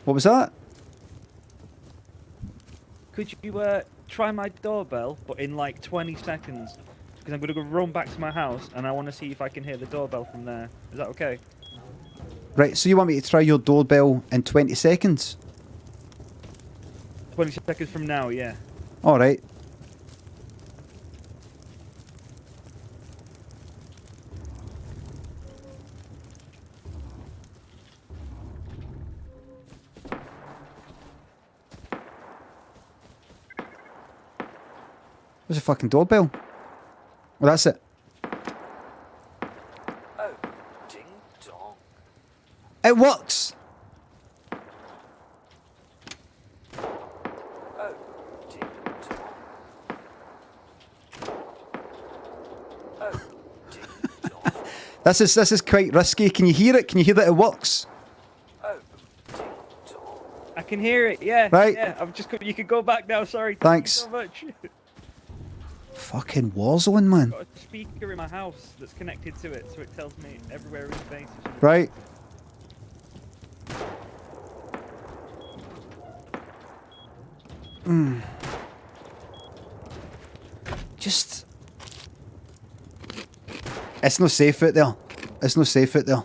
What was that? Could you try my doorbell, but in like 20 seconds? Because I'm going to go run back to my house, and I want to see if I can hear the doorbell from there. Is that okay? Right, so you want me to try your doorbell in 20 seconds? 20 seconds from now, yeah. Alright. There's a fucking doorbell. Well, that's it. Oh, ding dong. It works! Oh, ding dong. Oh, ding dong. This is quite risky. Can you hear it? Can you hear that it works? Oh, ding dong. I can hear it, yeah. Right. Yeah, you can go back now, sorry. Thanks. Thank you so much. Fucking Warzone, man. I've got a speaker in my house that's connected to it, so it tells me everywhere in the base. Right. Just... It's no safe out there. It's no safe out there.